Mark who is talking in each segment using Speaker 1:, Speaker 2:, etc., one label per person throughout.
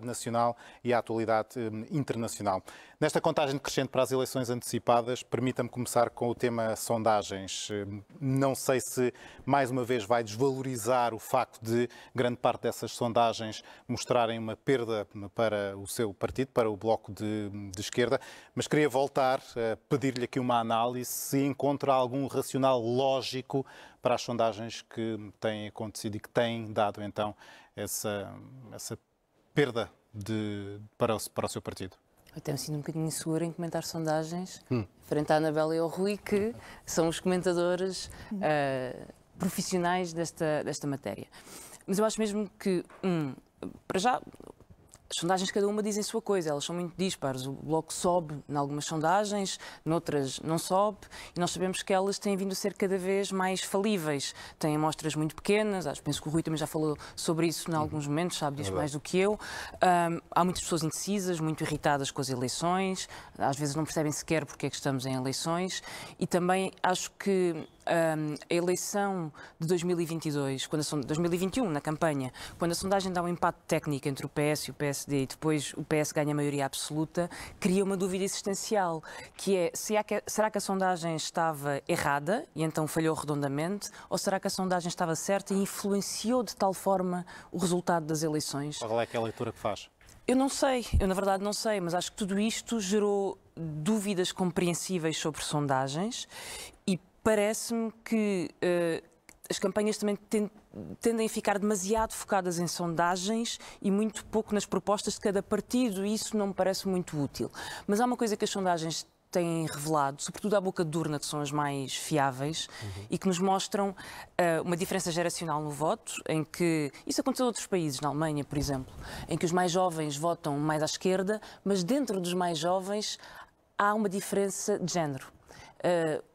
Speaker 1: atualidade nacional e a atualidade internacional. Nesta contagem decrescente para as eleições antecipadas, permita-me começar com o tema sondagens. Não sei se, mais uma vez, vai desvalorizar o facto de grande parte dessas sondagens mostrarem uma perda para o seu partido, para o Bloco de Esquerda, mas queria voltar a pedir-lhe aqui uma análise se encontra algum racional lógico para as sondagens que têm acontecido e que têm dado, então, essa perda para o seu partido.
Speaker 2: Eu até me sinto um bocadinho insegura em comentar sondagens frente à Anabela e ao Rui, que são os comentadores profissionais desta matéria. Mas eu acho mesmo que, para já, as sondagens cada uma dizem a sua coisa, elas são muito dispares. O Bloco sobe em algumas sondagens, noutras não sobe, e nós sabemos que elas têm vindo a ser cada vez mais falíveis. Têm amostras muito pequenas, penso que o Rui também já falou sobre isso em alguns momentos, sabe disso mais do que eu. Há muitas pessoas indecisas, muito irritadas com as eleições, às vezes não percebem sequer porque é que estamos em eleições, e também acho que a eleição de 2022, 2021, na campanha, quando a sondagem dá um empate técnico entre o PS e o PSD e depois o PS ganha a maioria absoluta, cria uma dúvida existencial, que é, será que a sondagem estava errada e então falhou redondamente, ou será que a sondagem estava certa e influenciou de tal forma o resultado das eleições?
Speaker 1: Qual é que é a leitura que faz?
Speaker 2: Eu não sei, eu na verdade não sei, mas acho que tudo isto gerou dúvidas compreensíveis sobre sondagens e parece-me que as campanhas também tendem a ficar demasiado focadas em sondagens e muito pouco nas propostas de cada partido, e isso não me parece muito útil. Mas há uma coisa que as sondagens têm revelado, sobretudo à boca de urna, que são as mais fiáveis, e que nos mostram uma diferença geracional no voto, em que, isso aconteceu em outros países, na Alemanha, por exemplo, em que os mais jovens votam mais à esquerda, mas dentro dos mais jovens há uma diferença de género.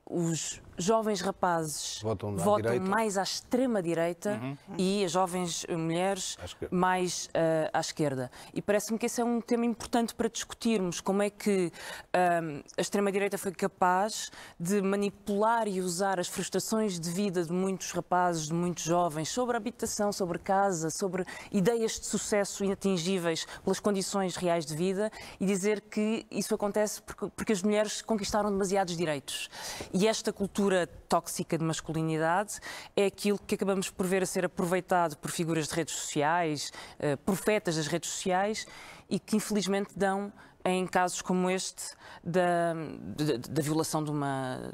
Speaker 2: Os jovens rapazes votam mais à extrema-direita e as jovens mulheres mais à esquerda. E parece-me que esse é um tema importante para discutirmos, como é que a extrema-direita foi capaz de manipular e usar as frustrações de vida de muitos rapazes, de muitos jovens, sobre habitação, sobre casa, sobre ideias de sucesso inatingíveis pelas condições reais de vida, e dizer que isso acontece porque as mulheres conquistaram demasiados direitos. E esta cultura tóxica de masculinidade é aquilo que acabamos por ver a ser aproveitado por figuras de redes sociais, profetas das redes sociais, e que infelizmente dão, em casos como este, da violação de uma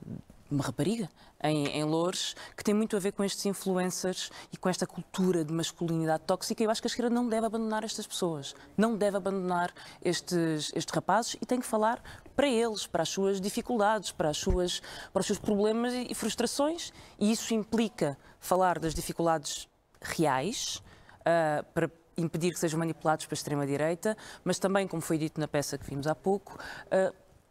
Speaker 2: rapariga em Loures, que tem muito a ver com estes influencers e com esta cultura de masculinidade tóxica. Eu acho que a esquerda não deve abandonar estas pessoas, não deve abandonar estes rapazes, e tem que falar para eles, para as suas dificuldades, para os seus problemas e frustrações, e isso implica falar das dificuldades reais, para impedir que sejam manipulados para a extrema-direita, mas também, como foi dito na peça que vimos há pouco,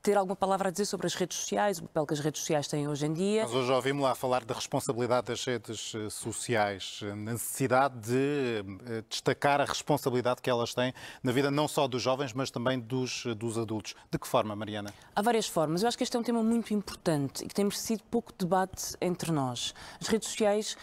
Speaker 2: ter alguma palavra a dizer sobre as redes sociais, o papel que as redes sociais têm hoje em dia.
Speaker 1: Mas hoje ouvimos lá falar da responsabilidade das redes sociais, na necessidade de destacar a responsabilidade que elas têm na vida não só dos jovens, mas também dos adultos. De que forma, Mariana?
Speaker 2: Há várias formas. Eu acho que este é um tema muito importante e que tem merecido pouco debate entre nós. As redes sociais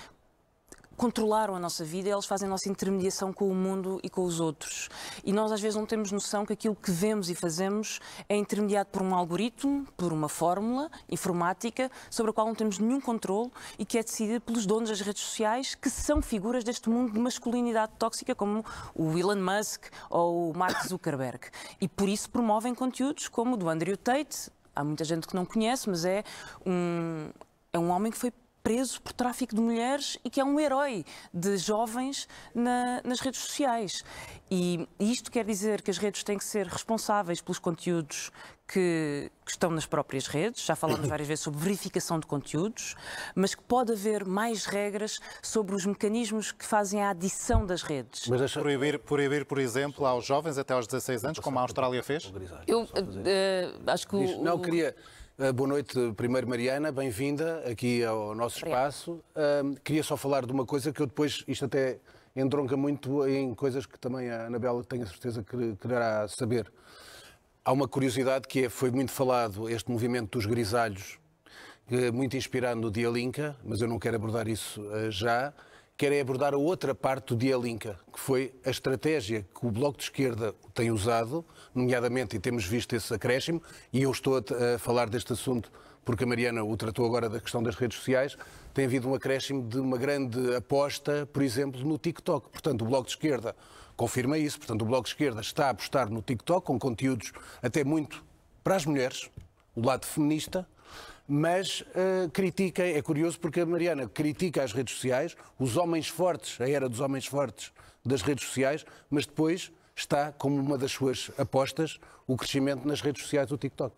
Speaker 2: controlaram a nossa vida, elas fazem a nossa intermediação com o mundo e com os outros. E nós às vezes não temos noção que aquilo que vemos e fazemos é intermediado por um algoritmo, por uma fórmula informática, sobre a qual não temos nenhum controle e que é decidida pelos donos das redes sociais, que são figuras deste mundo de masculinidade tóxica, como o Elon Musk ou o Mark Zuckerberg. E por isso promovem conteúdos como o do Andrew Tate. Há muita gente que não conhece, mas é um homem que foi preso por tráfico de mulheres e que é um herói de jovens nas redes sociais. E isto quer dizer que as redes têm que ser responsáveis pelos conteúdos que estão nas próprias redes. Já falamos várias vezes sobre verificação de conteúdos, mas que pode haver mais regras sobre os mecanismos que fazem a adição das redes.
Speaker 1: Mas proibir, por exemplo, aos jovens até aos 16 anos, como a Austrália fez?
Speaker 2: Eu acho que
Speaker 3: Não, queria... Boa noite, primeiro Mariana, bem-vinda aqui ao nosso espaço. Queria só falar de uma coisa que eu depois, isto até entronca muito em coisas que também a Anabela tenho a certeza que quererá saber. Há uma curiosidade que foi muito falado este movimento dos grisalhos, muito inspirado no Dia Linca, mas eu não quero abordar isso já. quero abordar a outra parte do Dia Linca, que foi a estratégia que o Bloco de Esquerda tem usado, nomeadamente, e temos visto esse acréscimo, e eu estou a falar deste assunto porque a Mariana o tratou agora da questão das redes sociais, tem havido um acréscimo de uma grande aposta, por exemplo, no TikTok. Portanto, o Bloco de Esquerda confirma isso. Portanto, o Bloco de Esquerda está a apostar no TikTok com conteúdos até muito para as mulheres, o lado feminista, mas critiquem, é curioso porque a Mariana critica as redes sociais, os homens fortes, a era dos homens fortes das redes sociais, mas depois está como uma das suas apostas o crescimento nas redes sociais do TikTok.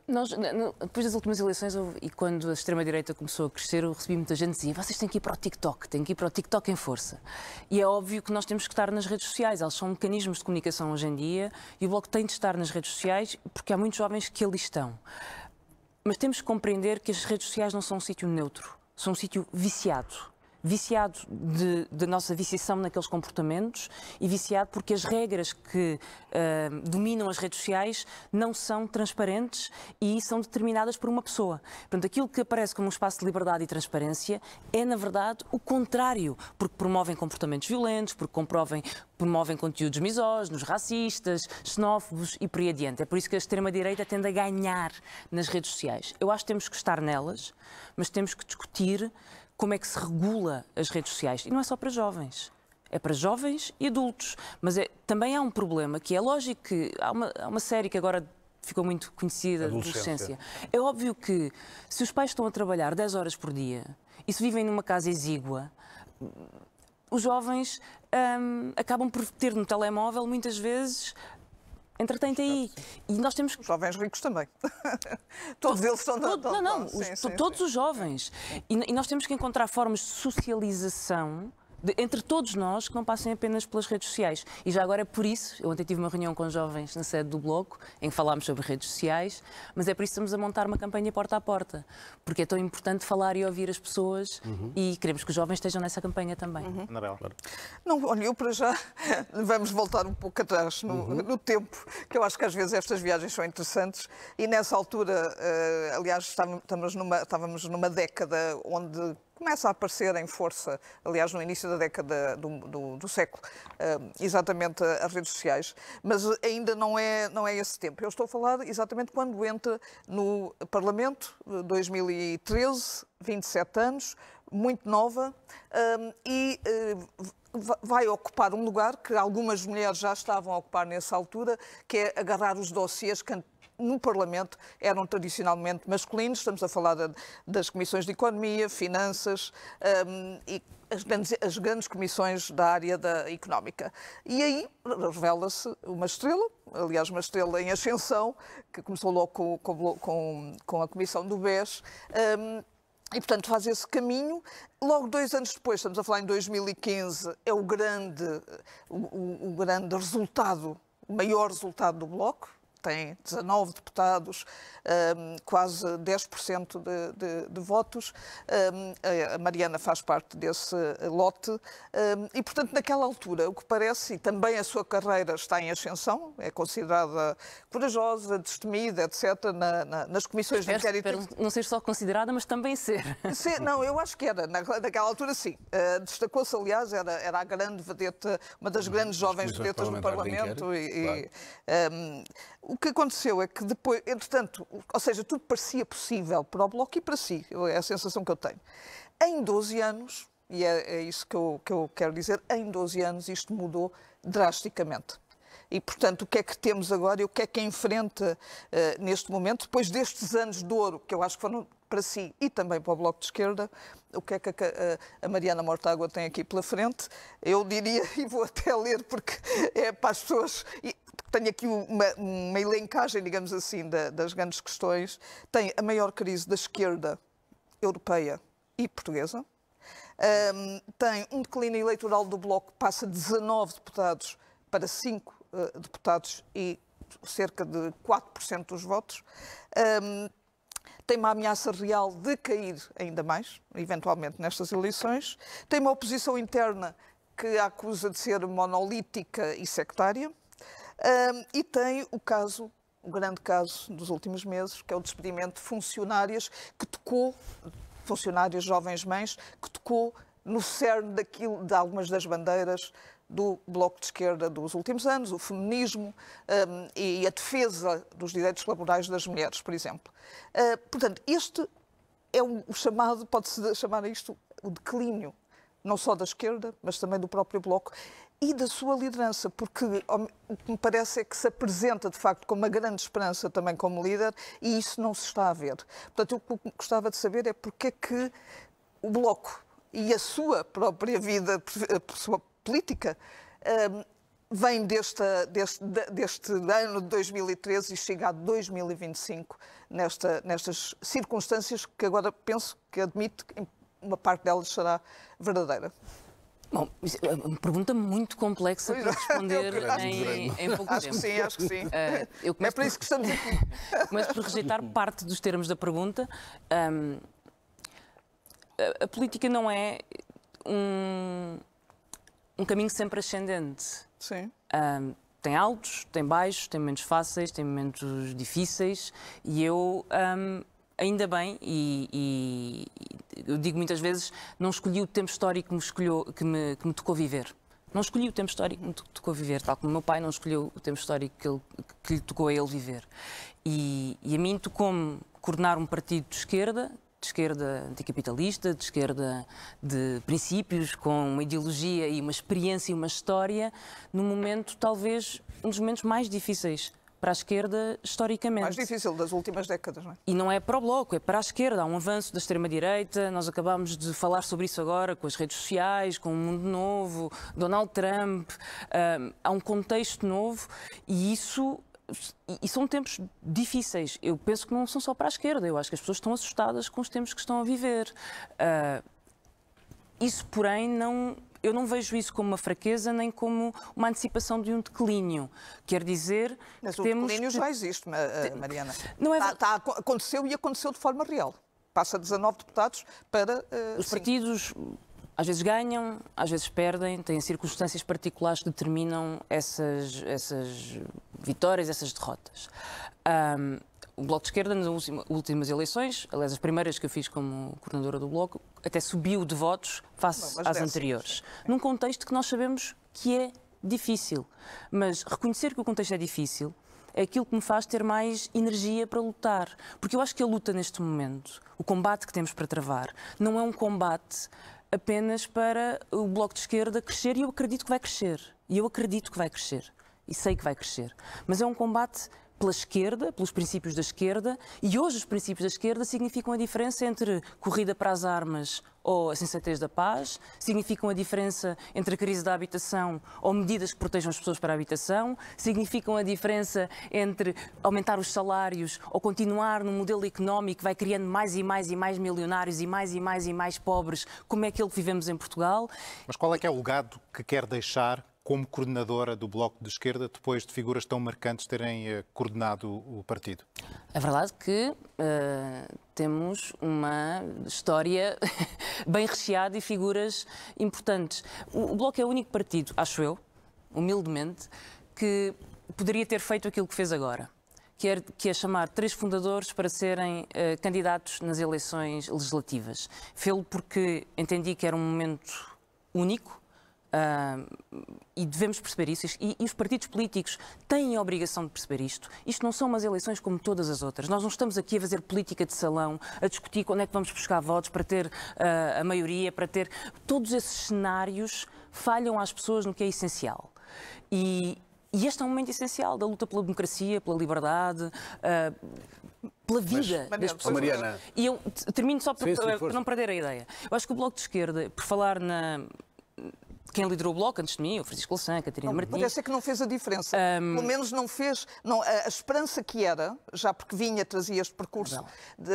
Speaker 2: Depois das últimas eleições e quando a extrema-direita começou a crescer, eu recebi muita gente que dizia: vocês têm que ir para o TikTok, têm que ir para o TikTok em força. E é óbvio que nós temos que estar nas redes sociais, elas são mecanismos de comunicação hoje em dia e o Bloco tem de estar nas redes sociais porque há muitos jovens que ali estão. Mas temos que compreender que as redes sociais não são um sítio neutro, são um sítio viciado. Viciado da nossa viciação naqueles comportamentos e viciado porque as regras que dominam as redes sociais não são transparentes e são determinadas por uma pessoa. Portanto, aquilo que aparece como um espaço de liberdade e transparência é, na verdade, o contrário, porque promovem comportamentos violentos, porque promovem conteúdos misóginos, racistas, xenófobos e por aí adiante. É por isso que a extrema-direita tende a ganhar nas redes sociais. Eu acho que temos que estar nelas, mas temos que discutir como é que se regula as redes sociais. E não é só para jovens. É para jovens e adultos. Mas também há um problema que é lógico que há uma série que agora ficou muito conhecida, de adolescência. É óbvio que se os pais estão a trabalhar 10 horas por dia e se vivem numa casa exígua, os jovens acabam por ter no telemóvel muitas vezes. Entretém-te aí. E nós temos que...
Speaker 4: Os jovens ricos também. Todos eles estão...
Speaker 2: Todos os jovens. E nós temos que encontrar formas de socialização entre todos nós que não passem apenas pelas redes sociais. E já agora é por isso, eu ontem tive uma reunião com jovens na sede do Bloco, em que falámos sobre redes sociais, mas é por isso que estamos a montar uma campanha porta a porta, porque é tão importante falar e ouvir as pessoas e queremos que os jovens estejam nessa campanha também.
Speaker 1: Anabela.
Speaker 4: Não, olha, eu para já, vamos voltar um pouco atrás no tempo, que eu acho que às vezes estas viagens são interessantes e nessa altura, aliás, estávamos numa década onde começa a aparecer em força, aliás, no início da década do século, exatamente as redes sociais, mas ainda não é esse tempo. Eu estou a falar exatamente quando entra no Parlamento, 2013, 27 anos, muito nova, e vai ocupar um lugar que algumas mulheres já estavam a ocupar nessa altura, que é agarrar os dossiês que no Parlamento eram tradicionalmente masculinos. Estamos a falar das comissões de Economia, Finanças e as grandes comissões da área económica. E aí revela-se uma estrela, aliás, uma estrela em ascensão, que começou logo com a comissão do BES, e, portanto, faz esse caminho. Logo 2 anos depois, estamos a falar em 2015, é o grande resultado, o maior resultado do Bloco. Tem 19 deputados, quase 10% de votos. A Mariana faz parte desse lote. E, portanto, naquela altura, o que parece, e também a sua carreira está em ascensão, é considerada corajosa, destemida, etc., nas comissões de inquérito.
Speaker 2: Espero não ser só considerada, mas também ser.
Speaker 4: Não, eu acho que era. Naquela altura, sim. Destacou-se, aliás, era a grande vedeta, uma das grandes jovens vedetas no Parlamento. O que aconteceu é que depois, entretanto, ou seja, tudo parecia possível para o Bloco e para si, é a sensação que eu tenho. Em 12 anos, e é isso que eu quero dizer, em 12 anos isto mudou drasticamente. E, portanto, o que é que temos agora e o que é que enfrenta neste momento, depois destes anos de ouro, que eu acho que foram para si e também para o Bloco de Esquerda, o que é que a Mariana Mortágua tem aqui pela frente? Eu diria, e vou até ler porque é para as pessoas... Tenho aqui uma elencagem, digamos assim, das grandes questões. Tem a maior crise da esquerda europeia e portuguesa. Tem um declínio eleitoral do Bloco que passa de 19 deputados para 5 deputados e cerca de 4% dos votos. Tem uma ameaça real de cair ainda mais, eventualmente, nestas eleições. Tem uma oposição interna que a acusa de ser monolítica e sectária. E tem o grande caso dos últimos meses, que é o despedimento de funcionárias jovens mães, que tocou no cerne daquilo, de algumas das bandeiras do Bloco de Esquerda dos últimos anos, o feminismo e a defesa dos direitos laborais das mulheres, por exemplo. Portanto, este é o chamado, pode-se chamar isto, o declínio, não só da esquerda, mas também do próprio Bloco e da sua liderança, porque o que me parece é que se apresenta, de facto, com uma grande esperança também como líder, e isso não se está a ver. Portanto, o que gostava de saber é porque é que o Bloco e a sua própria vida, a sua política, vem deste ano de 2013 e chega a 2025 nestas circunstâncias que agora penso que admito que uma parte delas será verdadeira.
Speaker 2: Bom, é uma pergunta muito complexa para responder em pouco tempo.
Speaker 4: Acho que sim. É para isso que estamos aqui.
Speaker 2: Começo por rejeitar parte dos termos da pergunta. A política não é um caminho sempre ascendente.
Speaker 4: Sim.
Speaker 2: Tem altos, tem baixos, tem momentos fáceis, tem momentos difíceis e eu, ainda bem, e eu digo muitas vezes, não escolhi o tempo histórico que me tocou viver. Não escolhi o tempo histórico que me tocou viver, tal como o meu pai não escolheu o tempo histórico que lhe tocou a ele viver. E a mim tocou-me coordenar um partido de esquerda anticapitalista, de esquerda de princípios, com uma ideologia e uma experiência e uma história, num momento, talvez, um dos momentos mais difíceis para a esquerda, historicamente.
Speaker 4: Mais difícil das últimas décadas, não é?
Speaker 2: E não é para o Bloco, é para a esquerda. Há um avanço da extrema-direita, nós acabámos de falar sobre isso agora, com as redes sociais, com o mundo novo, Donald Trump, há um contexto novo e isso... E são tempos difíceis. Eu penso que não são só para a esquerda. Eu acho que as pessoas estão assustadas com os tempos que estão a viver. Isso, porém, eu não vejo isso como uma fraqueza nem como uma antecipação de um declínio. Quer dizer
Speaker 4: mas
Speaker 2: que
Speaker 4: o
Speaker 2: temos...
Speaker 4: declínio já existe, Mariana.
Speaker 2: Não é...
Speaker 4: Aconteceu e aconteceu de forma real. Passa 19 deputados para...
Speaker 2: Os partidos... Às vezes ganham, às vezes perdem, têm circunstâncias particulares que determinam essas vitórias, essas derrotas. O Bloco de Esquerda, nas últimas eleições, aliás, as primeiras que eu fiz como coordenadora do Bloco, até subiu de votos face às anteriores. Num contexto que nós sabemos que é difícil. Mas reconhecer que o contexto é difícil é aquilo que me faz ter mais energia para lutar. Porque eu acho que a luta neste momento, o combate que temos para travar, não é um combate apenas para o Bloco de Esquerda crescer, e eu acredito que vai crescer. E eu acredito que vai crescer. E sei que vai crescer. Mas é um combate pela esquerda, pelos princípios da esquerda, e hoje os princípios da esquerda significam a diferença entre corrida para as armas ou a sensatez da paz, significam a diferença entre a crise da habitação ou medidas que protejam as pessoas para a habitação, significam a diferença entre aumentar os salários ou continuar num modelo económico que vai criando mais e mais e mais milionários e mais pobres, como é aquele que vivemos em Portugal.
Speaker 1: Mas qual é que é o legado que quer deixar como coordenadora do Bloco de Esquerda, depois de figuras tão marcantes terem coordenado o partido?
Speaker 2: É verdade que temos uma história bem recheada e figuras importantes. O Bloco é o único partido, acho eu, humildemente, que poderia ter feito aquilo que fez agora, que é chamar 3 fundadores para serem candidatos nas eleições legislativas. Fê-lo porque entendi que era um momento único, e devemos perceber isso, e os partidos políticos têm a obrigação de perceber isto. Isto não são umas eleições como todas as outras. Nós não estamos aqui a fazer política de salão, a discutir quando é que vamos buscar votos para ter a maioria, para ter... Todos esses cenários falham às pessoas no que é essencial. E este é um momento essencial da luta pela democracia, pela liberdade, pela vida das pessoas.
Speaker 3: Mariana.
Speaker 2: E eu termino só para não perder a ideia. Eu acho que o Bloco de Esquerda, por falar quem liderou o Bloco antes de mim, o Francisco Louçã, a Catarina Martins...
Speaker 4: Parece que não fez a diferença. Pelo menos não fez... a esperança que era, já porque trazia este percurso de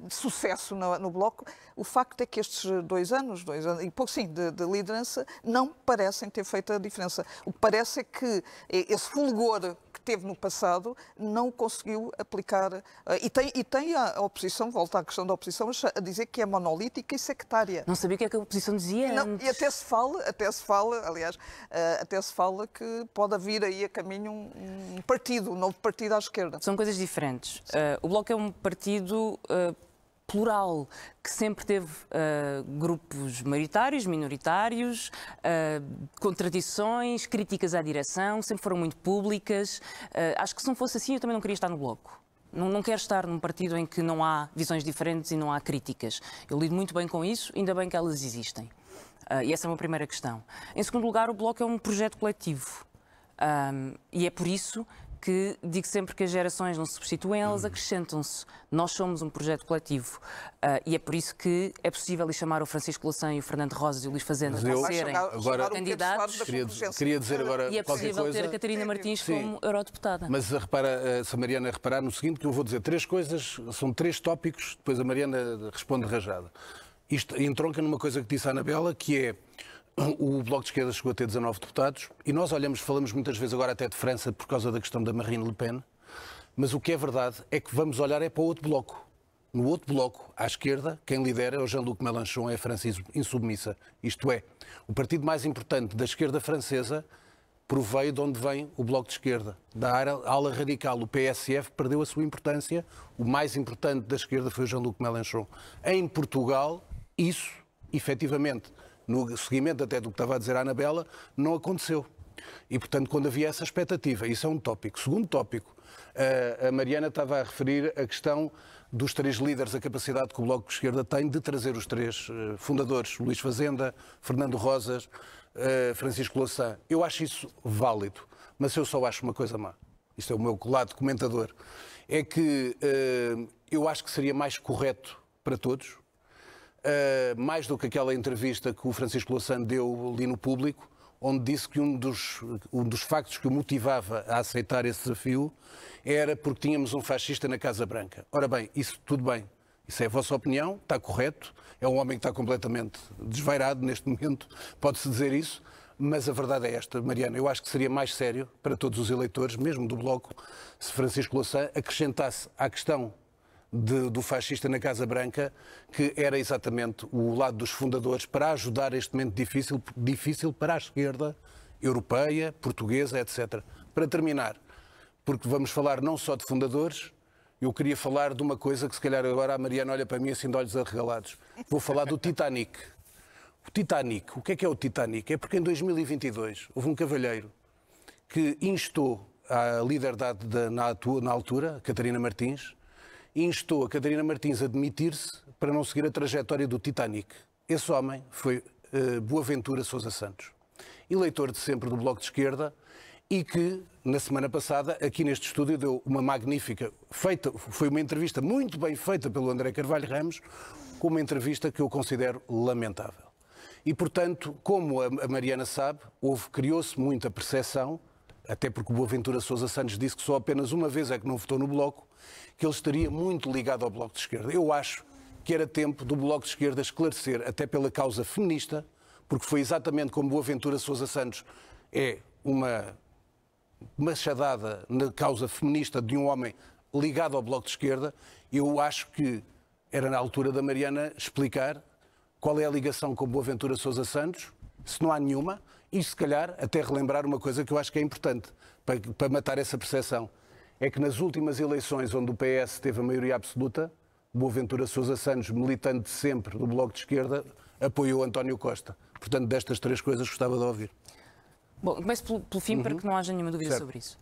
Speaker 4: sucesso no Bloco, o facto é que estes 2 anos e pouco sim, de liderança, não parecem ter feito a diferença. O que parece é que esse fulgor que teve no passado não conseguiu aplicar. E tem a oposição, volta à questão da oposição, a dizer que é monolítica e sectária.
Speaker 2: Não sabia o que é que a oposição dizia antes.
Speaker 4: E até se fala que pode vir aí a caminho um partido, um novo partido à esquerda.
Speaker 2: São coisas diferentes. O Bloco é um partido plural, que sempre teve grupos maioritários, minoritários, contradições, críticas à direção, sempre foram muito públicas. Acho que se não fosse assim eu também não queria estar no Bloco. Não quero estar num partido em que não há visões diferentes e não há críticas. Eu lido muito bem com isso, ainda bem que elas existem. E essa é uma primeira questão. Em segundo lugar, o Bloco é um projeto coletivo. E é por isso que digo sempre que as gerações não se substituem, elas acrescentam-se. Nós somos um projeto coletivo. E é por isso que é possível chamar o Francisco Louçã e o Fernando Rosas e o Luís Fazenda para serem candidatos.
Speaker 3: Queria dizer agora
Speaker 2: e é
Speaker 3: qualquer
Speaker 2: possível
Speaker 3: coisa.
Speaker 2: ter a Catarina Martins como eurodeputada.
Speaker 3: Mas repara, se a Mariana reparar no seguinte, que eu vou dizer 3 coisas, são 3 tópicos, depois a Mariana responde rajada. Isto entronca numa coisa que disse a Anabela, que é o Bloco de Esquerda chegou a ter 19 deputados e nós falamos muitas vezes agora até de França por causa da questão da Marine Le Pen, mas o que é verdade é que vamos olhar para o outro bloco. No outro bloco, à esquerda, quem lidera é o Jean-Luc Mélenchon, é a França insubmissa. Isto é, o partido mais importante da esquerda francesa proveio de onde vem o Bloco de Esquerda. Da ala radical, o PSF, perdeu a sua importância. O mais importante da esquerda foi o Jean-Luc Mélenchon. Em Portugal, isso, efetivamente, no seguimento até do que estava a dizer a Anabela, não aconteceu. E, portanto, quando havia essa expectativa, isso é um tópico. Segundo tópico, a Mariana estava a referir a questão dos 3 líderes, a capacidade que o Bloco de Esquerda tem de trazer os 3 fundadores, Luís Fazenda, Fernando Rosas, Francisco Louçã. Eu acho isso válido, mas eu só acho uma coisa má. Isto é o meu lado comentador. É que eu acho que seria mais correto para todos, mais do que aquela entrevista que o Francisco Louçã deu ali no Público, onde disse que um dos factos que o motivava a aceitar esse desafio era porque tínhamos um fascista na Casa Branca. Ora bem, isso tudo bem. Isso é a vossa opinião, está correto. É um homem que está completamente desvairado neste momento, pode-se dizer isso. Mas a verdade é esta, Mariana, eu acho que seria mais sério para todos os eleitores, mesmo do Bloco, se Francisco Louçã acrescentasse à questão do fascista na Casa Branca, que era exatamente o lado dos fundadores para ajudar este momento difícil para a esquerda europeia, portuguesa, etc. Para terminar, porque vamos falar não só de fundadores, eu queria falar de uma coisa que se calhar agora a Mariana olha para mim assim de olhos arregalados. Vou falar do Titanic. O Titanic, o que é o Titanic? É porque em 2022 houve um cavalheiro que instou a líder na altura, a Catarina Martins, instou a Catarina Martins a demitir-se para não seguir a trajetória do Titanic. Esse homem foi Boaventura Sousa Santos, eleitor de sempre do Bloco de Esquerda e que, na semana passada, aqui neste estúdio, deu uma magnífica, foi uma entrevista muito bem feita pelo André Carvalho Ramos, com uma entrevista que eu considero lamentável. E, portanto, como a Mariana sabe, criou-se muita percepção, até porque o Boaventura Sousa Santos disse que só apenas uma vez é que não votou no Bloco, que ele estaria muito ligado ao Bloco de Esquerda. Eu acho que era tempo do Bloco de Esquerda esclarecer, até pela causa feminista, porque foi exatamente como Boaventura Sousa Santos é uma machadada na causa feminista de um homem ligado ao Bloco de Esquerda. Eu acho que era na altura da Mariana explicar qual é a ligação com Boaventura Sousa Santos, se não há nenhuma, e se calhar até relembrar uma coisa que eu acho que é importante para matar essa percepção. É que nas últimas eleições onde o PS teve a maioria absoluta, Boaventura Sousa Santos, militante sempre do Bloco de Esquerda, apoiou António Costa. Portanto, destas 3 coisas gostava de ouvir.
Speaker 2: Bom, começo pelo fim para que não haja nenhuma dúvida sobre isso.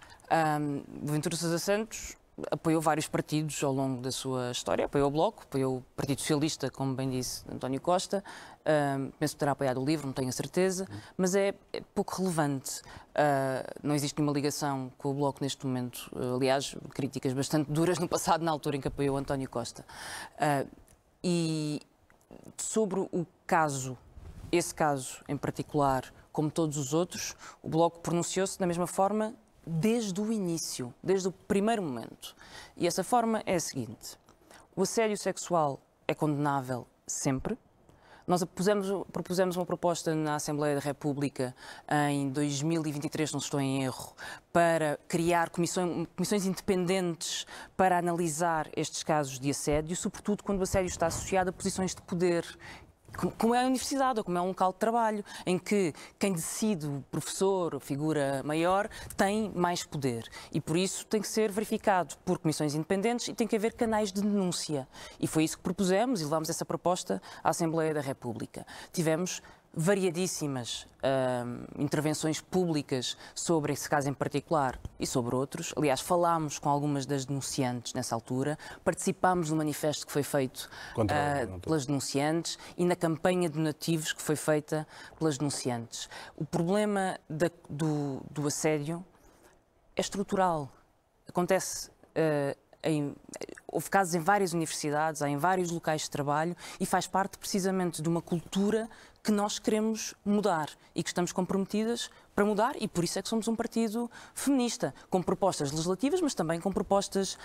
Speaker 2: Boaventura Sousa Santos apoiou vários partidos ao longo da sua história, apoiou o Bloco, apoiou o Partido Socialista, como bem disse António Costa, penso que terá apoiado o LIVRE, não tenho a certeza, mas é pouco relevante. Não existe nenhuma ligação com o Bloco neste momento, aliás, críticas bastante duras no passado, na altura em que apoiou António Costa. E sobre o caso, esse caso em particular, como todos os outros, o Bloco pronunciou-se da mesma forma desde o início, desde o primeiro momento. E essa forma é a seguinte: o assédio sexual é condenável sempre. Nós propusemos uma proposta na Assembleia da República em 2023, não estou em erro, para criar comissões independentes para analisar estes casos de assédio, sobretudo quando o assédio está associado a posições de poder. como é a universidade ou como é um local de trabalho, em que quem decide, o professor, a figura maior, tem mais poder. E por isso tem que ser verificado por comissões independentes e tem que haver canais de denúncia. E foi isso que propusemos e levámos essa proposta à Assembleia da República. Tivemos variadíssimas intervenções públicas sobre esse caso em particular e sobre outros. Aliás, falámos com algumas das denunciantes nessa altura, participámos no manifesto que foi feito pelas denunciantes e na campanha de donativos que foi feita pelas denunciantes. O problema do assédio é estrutural. Acontece houve casos em várias universidades, há em vários locais de trabalho e faz parte precisamente de uma cultura que nós queremos mudar e que estamos comprometidas para mudar e por isso é que somos um partido feminista, com propostas legislativas, mas também com propostas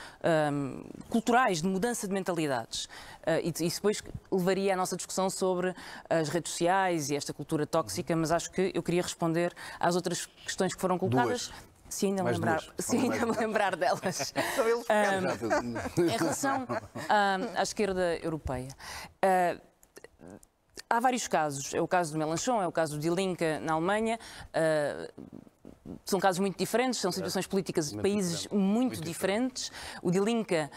Speaker 2: culturais, de mudança de mentalidades. E depois levaria a nossa discussão sobre as redes sociais e esta cultura tóxica, mas acho que eu queria responder às outras questões que foram colocadas. Se ainda me lembrar delas. Em relação à esquerda europeia, há vários casos. É o caso do Mélenchon, é o caso de Die Linke na Alemanha. São casos muito diferentes, são situações políticas de países muito diferentes. O Die Linke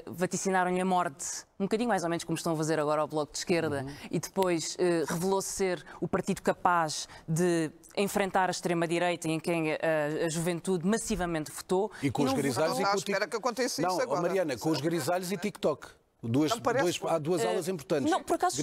Speaker 2: vaticinaram-lhe a morte, um bocadinho mais ou menos como estão a fazer agora ao Bloco de Esquerda, e depois revelou-se ser o partido capaz de enfrentar a extrema-direita em quem a juventude massivamente votou.
Speaker 3: E com os grisalhos e com o
Speaker 4: espera que aconteça isso agora.
Speaker 3: Mariana, com os grisalhos e TikTok. Há duas aulas importantes.
Speaker 2: Não, por acaso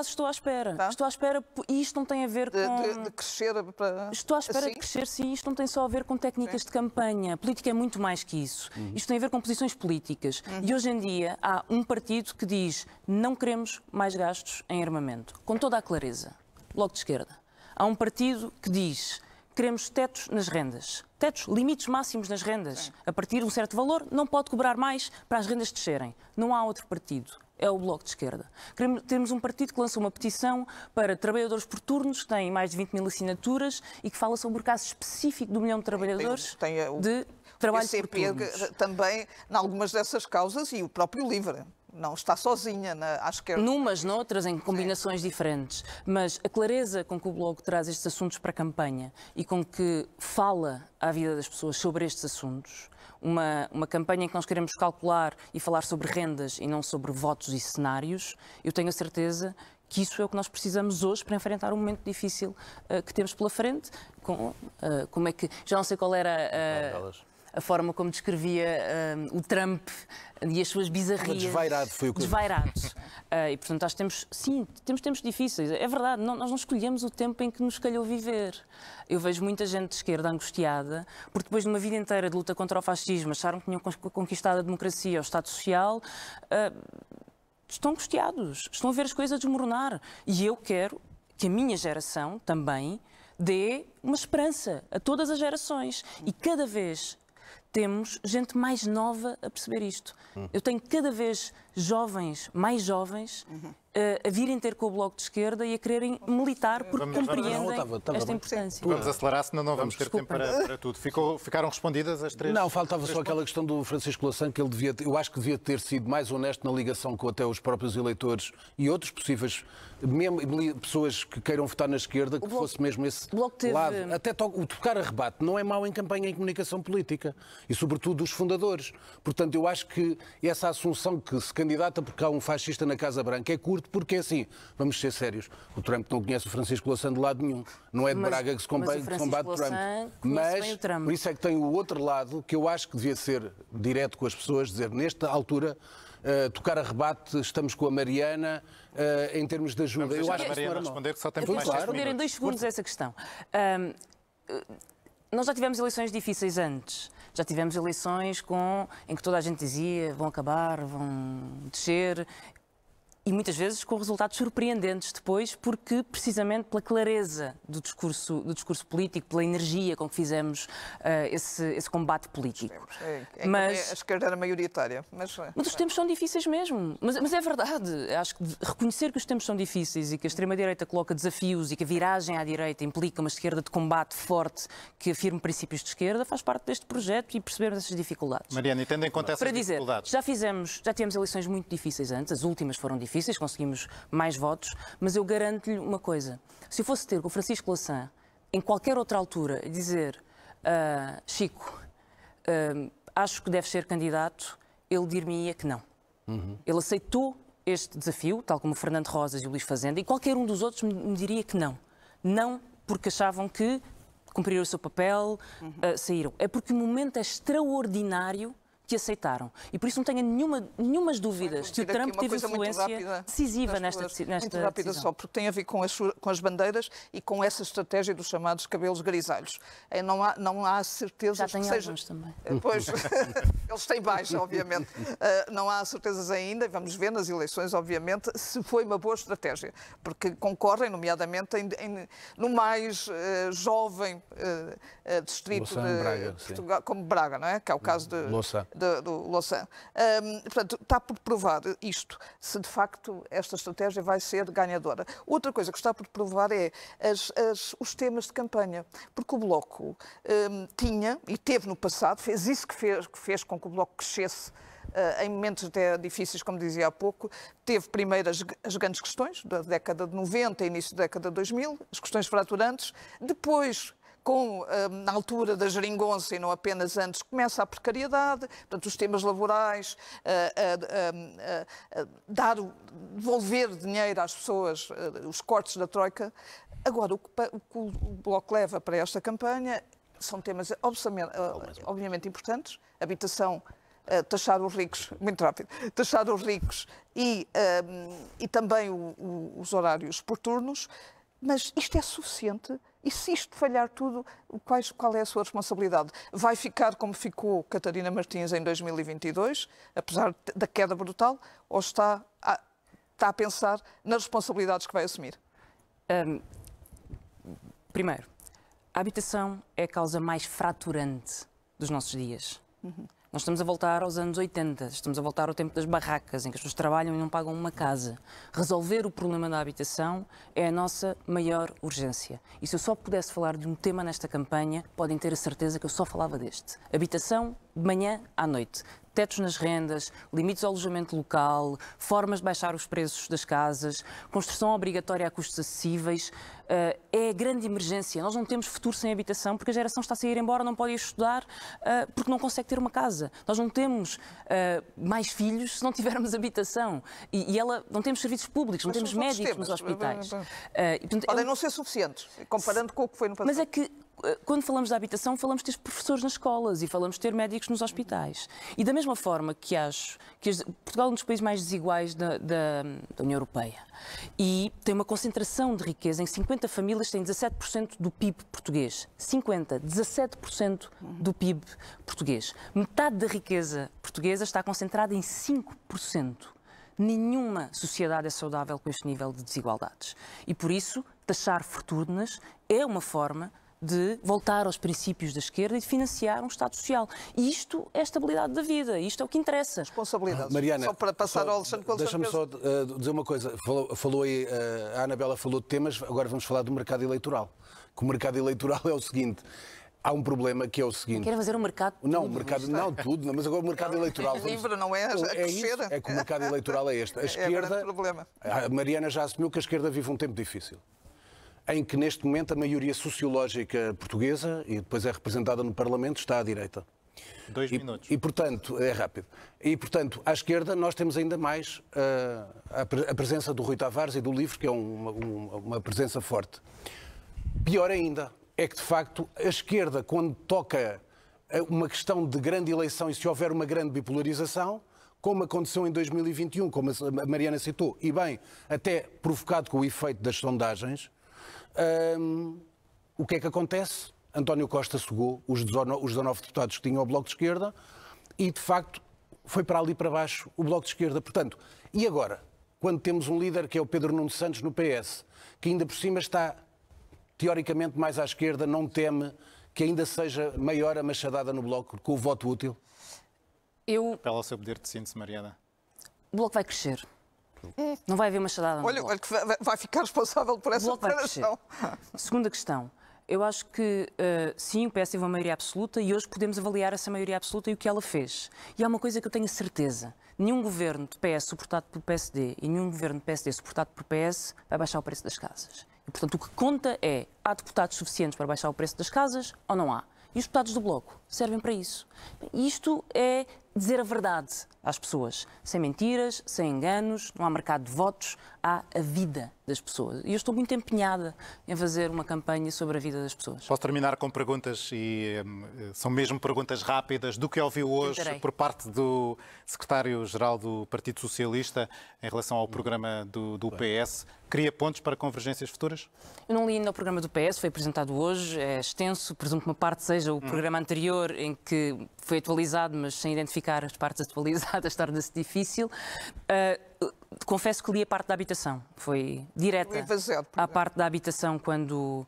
Speaker 2: estou à espera.
Speaker 4: Tá.
Speaker 2: Estou à espera e isto não tem a ver com...
Speaker 4: De crescer para...
Speaker 2: Estou à espera de crescer, sim. Isto não tem só a ver com técnicas de campanha. A política é muito mais que isso. Isto tem a ver com posições políticas. E hoje em dia há um partido que diz não queremos mais gastos em armamento. Com toda a clareza. Bloco de Esquerda. Há um partido que diz queremos tetos nas rendas. Tetos, limites máximos nas rendas. A partir de um certo valor, não pode cobrar mais para as rendas descerem. Não há outro partido. É o Bloco de Esquerda. Temos um partido que lançou uma petição para trabalhadores por turnos, que tem mais de 20 mil assinaturas e que fala sobre o caso específico do 1 milhão de trabalhadores de trabalho por turnos.
Speaker 4: Também, em algumas dessas causas, e o próprio LIVRE. Não está sozinha à esquerda.
Speaker 2: Numas, noutras, em combinações diferentes. Mas a clareza com que o Bloco traz estes assuntos para a campanha e com que fala à vida das pessoas sobre estes assuntos, uma campanha em que nós queremos calcular e falar sobre rendas e não sobre votos e cenários, eu tenho a certeza que isso é o que nós precisamos hoje para enfrentar um momento difícil que temos pela frente. Como é que... Já não sei qual era a forma como descrevia o Trump e as suas bizarrias.
Speaker 3: Desvairado, foi o que
Speaker 2: Desvairado. E, portanto, nós temos tempos difíceis. É verdade, nós não escolhemos o tempo em que nos calhou viver. Eu vejo muita gente de esquerda angustiada, porque depois de uma vida inteira de luta contra o fascismo, acharam que tinham conquistado a democracia, o Estado Social, estão angustiados, estão a ver as coisas desmoronar. E eu quero que a minha geração também dê uma esperança a todas as gerações. E cada vez temos gente mais nova a perceber isto. Eu tenho cada vez mais jovens, a virem ter com o Bloco de Esquerda e a quererem militar porque compreendem esta importância.
Speaker 1: Vamos acelerar, senão não vamos ter tempo para tudo. Ficaram respondidas as três?
Speaker 3: Não, faltava só aquela questão do Francisco Louçã, que eu acho que devia ter sido mais honesto na ligação com até os próprios eleitores e outros possíveis, mesmo pessoas que queiram votar na esquerda, que fosse mesmo esse lado. Até o tocar a rebate não é mau em campanha em comunicação política e, sobretudo, os fundadores. Portanto, eu acho que essa assunção que se candidata porque há um fascista na Casa Branca é curto, porque é assim, vamos ser sérios, o Trump não conhece o Francisco Louçã de lado nenhum. Não é de Braga que se combate Trump. Mas, por isso é que tem o outro lado, que eu acho que devia ser direto com as pessoas, dizer, nesta altura, tocar a rebate, estamos com a Mariana, em termos de ajuda.
Speaker 1: Eu acho que a Mariana responder, que só tem mais
Speaker 2: responder em 2 segundos essa questão. Nós já tivemos eleições difíceis antes. Já tivemos eleições em que toda a gente dizia vão acabar, vão descer. E muitas vezes com resultados surpreendentes depois, porque precisamente pela clareza do discurso político, pela energia com que fizemos esse combate político.
Speaker 4: Mas a esquerda era maioritária. Mas
Speaker 2: os tempos são difíceis mesmo. Mas é verdade. Acho que reconhecer que os tempos são difíceis e que a extrema-direita coloca desafios e que a viragem à direita implica uma esquerda de combate forte que afirme princípios de esquerda faz parte deste projeto e perceber essas dificuldades.
Speaker 1: Mariana, e tendo em conta essas dificuldades...
Speaker 2: Já tivemos eleições muito difíceis antes, as últimas foram difíceis. difíceis, conseguimos mais votos, mas eu garanto-lhe uma coisa. Se eu fosse ter com o Francisco Louçã, em qualquer outra altura, dizer Chico, acho que deve ser candidato, ele dir-me-ia que não. Ele aceitou este desafio, tal como o Fernando Rosas e o Luís Fazenda, e qualquer um dos outros me diria que não. Não porque achavam que cumpriram o seu papel, saíram. É porque o momento é extraordinário que aceitaram. E por isso não tenho nenhumas dúvidas que o Trump teve influência decisiva nesta
Speaker 4: muito rápida
Speaker 2: decisão.
Speaker 4: só, porque tem a ver com as bandeiras e com essa estratégia dos chamados cabelos grisalhos. Não há certezas
Speaker 2: Já tem
Speaker 4: que seja...
Speaker 2: alguns também.
Speaker 4: Pois, eles têm baixa, obviamente. Não há certezas ainda, e vamos ver nas eleições, obviamente, se foi uma boa estratégia, porque concorrem, nomeadamente, no mais jovem distrito
Speaker 3: Louçã,
Speaker 4: de
Speaker 3: Braga,
Speaker 4: Portugal, como Braga, não é? Que é o caso de
Speaker 3: Louçã.
Speaker 4: do Louçã. Portanto, está por provar isto, se de facto esta estratégia vai ser ganhadora. Outra coisa que está por provar é os temas de campanha, porque o Bloco tinha, e teve no passado, fez isso que fez com que o Bloco crescesse em momentos até difíceis, como dizia há pouco. Teve primeiro as grandes questões da década de 90 e início da década de 2000, as questões fraturantes, depois na altura da geringonça e não apenas antes, começa a precariedade, portanto, os temas laborais, devolver dinheiro às pessoas, os cortes da Troika. Agora, o que o Bloco leva para esta campanha são temas obviamente importantes: habitação, taxar os ricos, muito rápido, taxar os ricos e também os horários por turnos. Mas isto é suficiente? E se isto falhar tudo, qual é a sua responsabilidade? Vai ficar como ficou Catarina Martins em 2022, apesar da queda brutal, ou está a pensar nas responsabilidades que vai assumir?
Speaker 2: Primeiro, a habitação é a causa mais fraturante dos nossos dias. Nós estamos a voltar aos anos 80, estamos a voltar ao tempo das barracas, em que as pessoas trabalham e não pagam uma casa. Resolver o problema da habitação é a nossa maior urgência. E se eu só pudesse falar de um tema nesta campanha, podem ter a certeza que eu só falava deste. Habitação, de manhã à noite. Tetos nas rendas, limites ao alojamento local, formas de baixar os preços das casas, construção obrigatória a custos acessíveis. É a grande emergência. Nós não temos futuro sem habitação, porque a geração está a sair embora, não pode ir estudar, porque não consegue ter uma casa. Nós não temos mais filhos se não tivermos habitação. E não temos serviços públicos, não temos médicos nos hospitais.
Speaker 4: Podem não ser suficientes, comparando com o que foi no passado.
Speaker 2: Mas é que, quando falamos de habitação, falamos de ter professores nas escolas e falamos de ter médicos nos hospitais. E da mesma forma que acho que Portugal é um dos países mais desiguais da União Europeia e tem uma concentração de riqueza em 50 famílias, tem 17% do PIB português. 17% do PIB português. Metade da riqueza portuguesa está concentrada em 5%. Nenhuma sociedade é saudável com este nível de desigualdades. E por isso, taxar fortunas é uma forma de voltar aos princípios da esquerda e de financiar um Estado Social. E isto é a estabilidade da vida, isto é o que interessa.
Speaker 4: Responsabilidades.
Speaker 3: Mariana,
Speaker 4: só para passar ao Alexandre Coelho.
Speaker 3: Deixa-me só dizer uma coisa. Falou aí, a Anabela falou de temas, agora vamos falar do mercado eleitoral. Que o mercado eleitoral é o seguinte: há um problema que é o seguinte.
Speaker 2: Querem fazer um mercado?
Speaker 3: Não, o mercado, não tudo, mas agora o mercado eleitoral.
Speaker 4: É livre, não é?
Speaker 3: É que o mercado eleitoral é este. A esquerda,
Speaker 4: é o problema.
Speaker 3: A Mariana já assumiu que a esquerda vive um tempo difícil, em que neste momento a maioria sociológica portuguesa, e depois é representada no Parlamento, está à direita.
Speaker 1: 2 minutos.
Speaker 3: E portanto, é rápido. E portanto, à esquerda nós temos ainda mais a presença do Rui Tavares e do LIVRE, que é uma presença forte. Pior ainda é que, de facto, a esquerda, quando toca uma questão de grande eleição e se houver uma grande bipolarização, como aconteceu em 2021, como a Mariana citou, e bem, até provocado com o efeito das sondagens, o que é que acontece? António Costa sugou os 19 deputados que tinham o Bloco de Esquerda e, de facto, foi para ali para baixo o Bloco de Esquerda. Portanto, e agora, quando temos um líder que é o Pedro Nuno Santos no PS, que ainda por cima está teoricamente mais à esquerda, não teme que ainda seja maior a machadada no Bloco com o voto útil?
Speaker 1: Apela ao seu poder de síntese, Mariana.
Speaker 2: O Bloco vai crescer. Não vai haver machadada no
Speaker 4: Olha,
Speaker 2: Bloco.
Speaker 4: que vai ficar responsável por essa declaração.
Speaker 2: Segunda questão. Eu acho que sim, o PS teve uma maioria absoluta e hoje podemos avaliar essa maioria absoluta e o que ela fez. E há uma coisa que eu tenho certeza: nenhum governo de PS suportado pelo PSD e nenhum governo de PSD suportado por PS vai baixar o preço das casas. E, portanto, o que conta é: há deputados suficientes para baixar o preço das casas ou não há? E os deputados do Bloco servem para isso. Isto é dizer a verdade às pessoas, sem mentiras, sem enganos, não há mercado de votos, há a vida das pessoas. E eu estou muito empenhada em fazer uma campanha sobre a vida das pessoas.
Speaker 1: Posso terminar com perguntas, e são mesmo perguntas rápidas, do que ouviu hoje
Speaker 2: Tentarei.
Speaker 1: por parte do secretário-geral do Partido Socialista em relação ao programa do PS. Cria pontos para convergências futuras?
Speaker 2: Eu não li ainda o programa do PS, foi apresentado hoje, é extenso, presumo que uma parte seja o programa anterior, em que foi atualizado, mas sem identificar as partes atualizadas torna-se difícil. Confesso que li a parte da habitação, foi direta à parte da habitação quando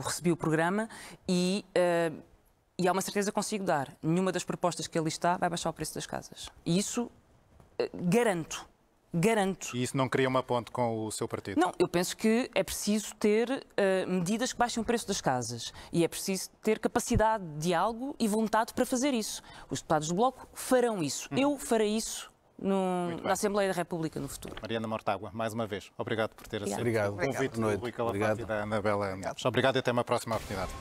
Speaker 2: recebi o programa e há uma certeza que consigo dar: nenhuma das propostas que ali está vai baixar o preço das casas. E isso garanto.
Speaker 1: E isso não cria uma ponte com o seu partido?
Speaker 2: Não, eu penso que é preciso ter medidas que baixem o preço das casas e é preciso ter capacidade de diálogo e vontade para fazer isso. Os deputados do Bloco farão isso. Eu farei isso na Assembleia da República no futuro.
Speaker 1: Mariana Mortágua, mais uma vez, obride por ter aceito
Speaker 3: Obrigado.
Speaker 1: o convite do Rui Calafate e da Anabela Neves. Obrigado e até uma próxima oportunidade.